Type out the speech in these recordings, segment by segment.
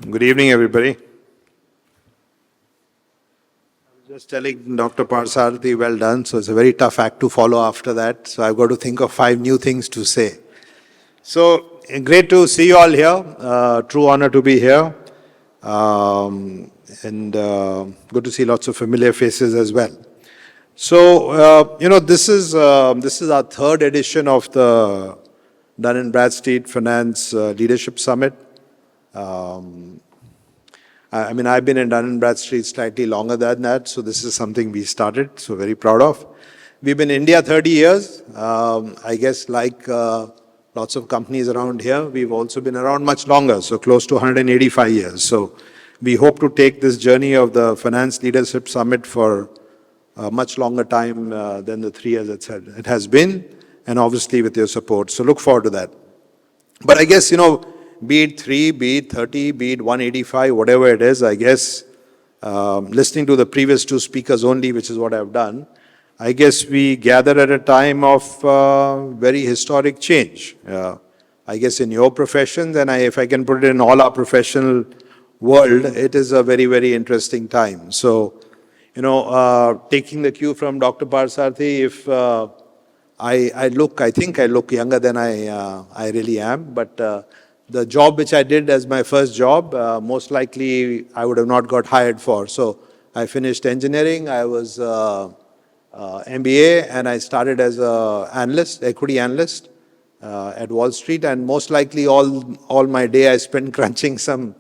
Good evening, everybody. I was just telling Dr. Parsarthi, well done. So it's a very tough act to follow after that. So I've got to think of 5 new things to say. So great to see you all here. True honor to be here. And good to see lots of familiar faces as well. So, this is our third edition of the Dun & Bradstreet Finance Leadership Summit. I've been in Dun & Bradstreet slightly longer than that, so this is something we started, so very proud of. We've been in India 30 years. I guess like lots of companies around here, we've also been around much longer, so close to 185 years. So we hope to take this journey of the Finance Leadership Summit for a much longer time than the 3 years it has been, and obviously with your support. So look forward to that. But I guess, be it 3, be it 30, be it 185, whatever it is, I guess, listening to the previous 2 speakers only, which is what I've done, I guess we gather at a time of very historic change. I guess in your professions, and if I can put it in all our professional world, it is a very, very interesting time. So, taking the cue from Dr. Parsarthi, if I think I look younger than I really am, but the job which I did as my first job, most likely I would have not got hired for. So I finished engineering, I was MBA, and I started as an analyst, equity analyst at Wall Street, and most likely all my day I spent crunching some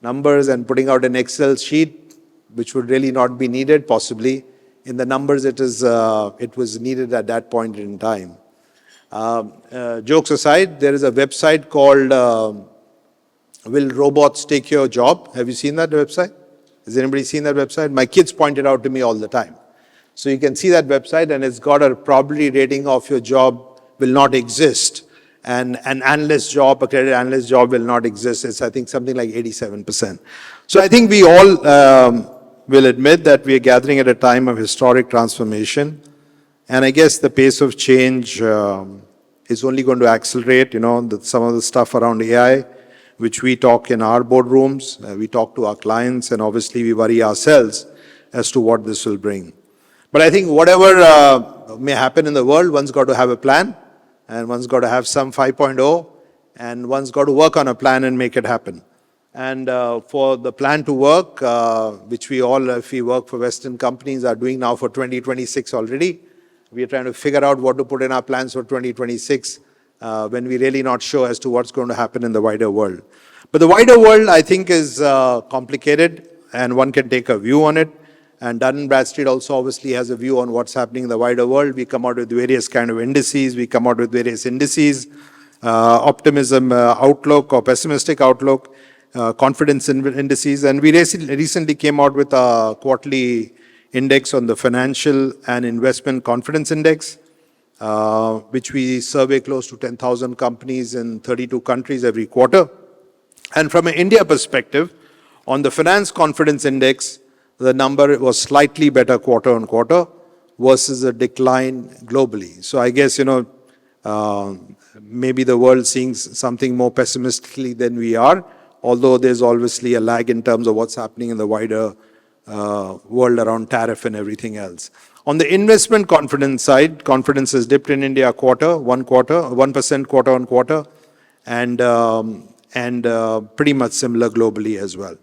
numbers and putting out an Excel sheet, which would really not be needed, possibly. In the numbers, it was needed at that point in time. Jokes aside, there is a website called Will Robots Take Your Job? Have you seen that website? Has anybody seen that website? My kids point it out to me all the time. So you can see that website, and it's got a probability rating of your job will not exist. And an analyst job, accredited analyst job will not exist. It's, I think, something like 87%. So I think we all will admit that we are gathering at a time of historic transformation. And I guess the pace of change is only going to accelerate, some of the stuff around AI, which we talk in our boardrooms, we talk to our clients, and obviously we worry ourselves as to what this will bring. But I think whatever may happen in the world, one's got to have a plan, and one's got to have some 5.0, and one's got to work on a plan and make it happen. And for the plan to work, which we all, if we work for Western companies, are doing now for 2026 already, we are trying to figure out what to put in our plans for 2026 when we're really not sure as to what's going to happen in the wider world. But the wider world, I think, is complicated, and one can take a view on it. And Dun & Bradstreet also obviously has a view on what's happening in the wider world. We come out with various kind of indices. We come out with various indices, optimism outlook or pessimistic outlook, confidence indices. And we recently came out with a quarterly index on the financial and investment confidence index, which we survey close to 10,000 companies in 32 countries every quarter. And from an India perspective, on the finance confidence index, the number was slightly better quarter on quarter versus a decline globally. So I guess, maybe the world seeing something more pessimistically than we are, although there's obviously a lag in terms of what's happening in the wider world around tariff and everything else. On the investment confidence side, confidence has dipped in India 1% quarter on quarter, and pretty much similar globally as well.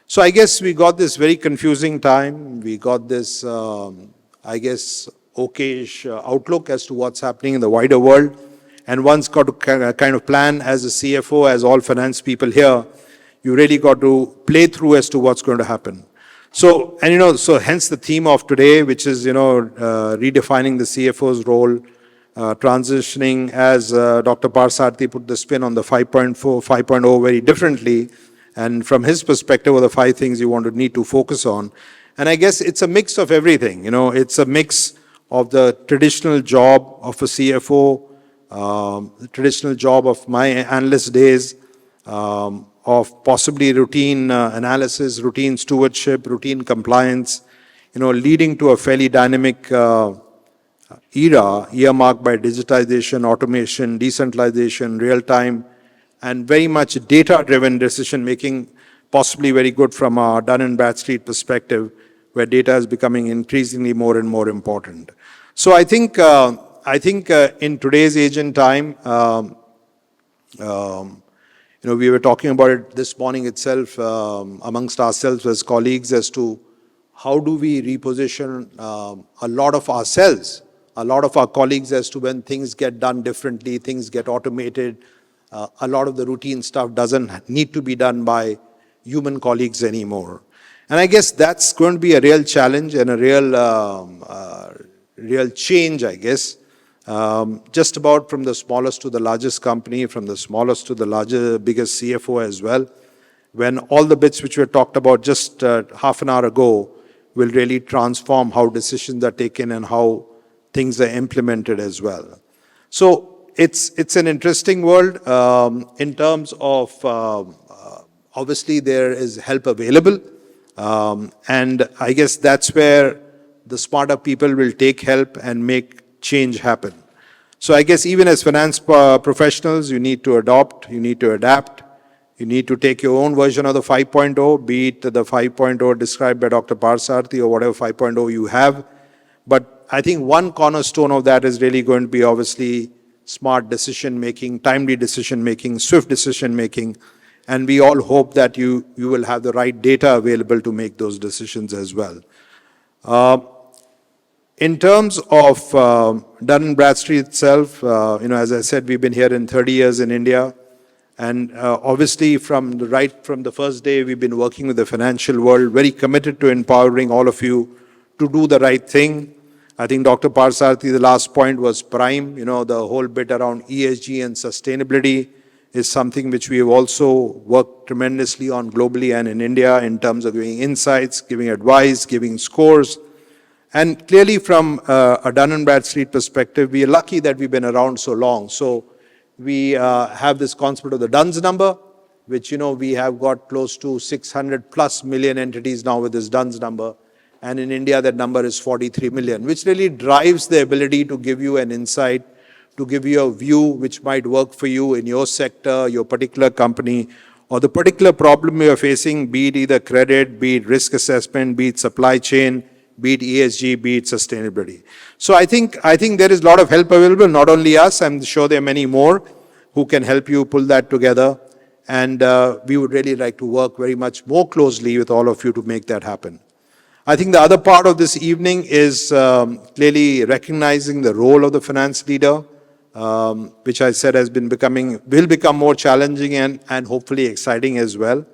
So I guess we got this very confusing time. We got this, okayish outlook as to what's happening in the wider world. And one's got to kind of plan as a CFO, as all finance people here, you really got to play through as to what's going to happen. So, so hence the theme of today, which is, redefining the CFO's role, transitioning, as Dr. Parsarthi put the spin on the 5.0 very differently. And from his perspective, are the 5 things you need to focus on. And I guess it's a mix of everything. It's a mix of the traditional job of a CFO, the traditional job of my analyst days, of possibly routine analysis, routine stewardship, routine compliance, leading to a fairly dynamic era earmarked by digitization, automation, decentralization, real-time, and very much data-driven decision-making, possibly very good from a Dun & Bradstreet perspective, where data is becoming increasingly more and more important. So I think in today's age and time, we were talking about it this morning itself amongst ourselves as colleagues as to how do we reposition a lot of ourselves, a lot of our colleagues as to when things get done differently, things get automated, a lot of the routine stuff doesn't need to be done by human colleagues anymore. And I guess that's going to be a real challenge and a real change, I guess. Just about from the smallest to the largest company, from the smallest to the biggest CFO as well, when all the bits which were talked about just half an hour ago will really transform how decisions are taken and how things are implemented as well. So it's an interesting world in terms of obviously there is help available, and I guess that's where the smarter people will take help and make change happen. So I guess even as finance professionals, you need to adopt, you need to adapt, you need to take your own version of the 5.0, be it the 5.0 described by Dr. Parsarthi or whatever 5.0 you have. But I think one cornerstone of that is really going to be obviously smart decision making, timely decision making, swift decision making, and we all hope that you will have the right data available to make those decisions as well. In terms of Dun & Bradstreet itself, as I said, we've been here in 30 years in India. And obviously from the first day, we've been working with the financial world, very committed to empowering all of you to do the right thing. I think Dr. Parsarthi, the last point was prime. The whole bit around ESG and sustainability is something which we have also worked tremendously on globally and in India in terms of giving insights, giving advice, giving scores. And clearly from a Dun & Bradstreet perspective, we are lucky that we've been around so long. So we have this concept of the DUNS number, which, we have got close to 600 plus million entities now with this DUNS number. And in India, that number is 43 million, which really drives the ability to give you an insight, to give you a view which might work for you in your sector, your particular company, or the particular problem you are facing, be it either credit, be it risk assessment, be it supply chain, be it ESG, be it sustainability. So I think there is a lot of help available, not only us, I'm sure there are many more who can help you pull that together. And we would really like to work very much more closely with all of you to make that happen. I think the other part of this evening is clearly recognizing the role of the finance leader, which I said will become more challenging and hopefully exciting as well.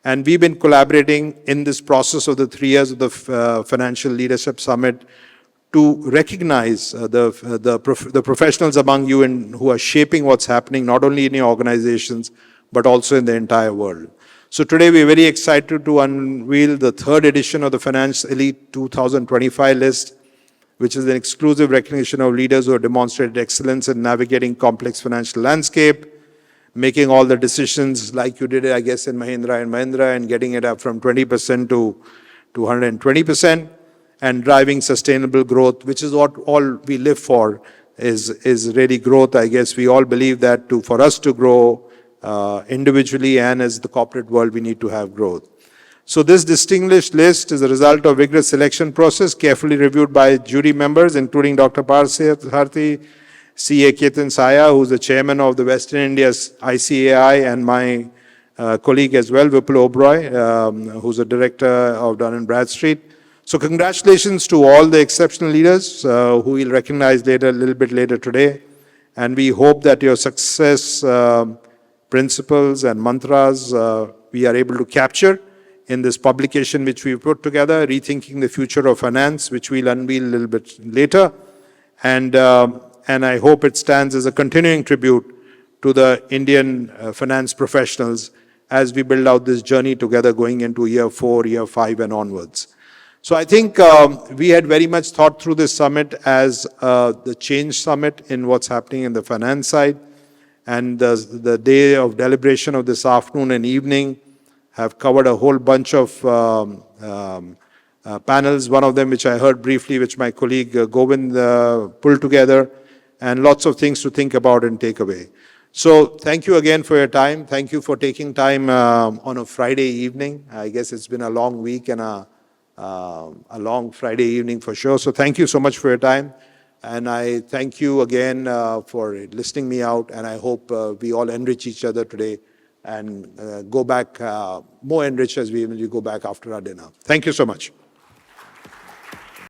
And we've been collaborating in this process of the 3 years of the Financial Leadership Summit to recognize the professionals among you who are shaping what's happening, not only in your organizations, but also in the entire world. So today we're very excited to unveil the third edition of the Finance Elite 2025 list, which is an exclusive recognition of leaders who have demonstrated excellence in navigating complex financial landscape, making all the decisions like you did it, I guess, in Mahindra & Mahindra, and getting it up from 20% to 120%, and driving sustainable growth, which is what all we live for, is really growth. I guess we all believe that for us to grow individually and as the corporate world, we need to have growth. So this distinguished list is a result of vigorous selection process, carefully reviewed by jury members, including Dr. Parsarthi, CA Ketan Saya, who's the chairman of the Western India's ICAI, and my colleague as well, Vipul Oberoi, who's a director of Dun & Bradstreet. So congratulations to all the exceptional leaders who we'll recognize a little bit later today. And we hope that your success principles and mantras we are able to capture in this publication which we put together, Rethinking the Future of Finance, which we'll unveil a little bit later. And I hope it stands as a continuing tribute to the Indian finance professionals as we build out this journey together going into year 4, year 5 and onwards. So I think we had very much thought through this summit as the change summit in what's happening in the finance side. And the day of deliberation of this afternoon and evening have covered a whole bunch of panels, one of them which I heard briefly, which my colleague Govind pulled together, and lots of things to think about and take away. So thank you again for your time. Thank you for taking time on a Friday evening. I guess it's been a long week and a long Friday evening for sure. So thank you so much for your time. And I thank you again for listening me out. And I hope we all enrich each other today and go back more enriched as we go back after our dinner. Thank you so much.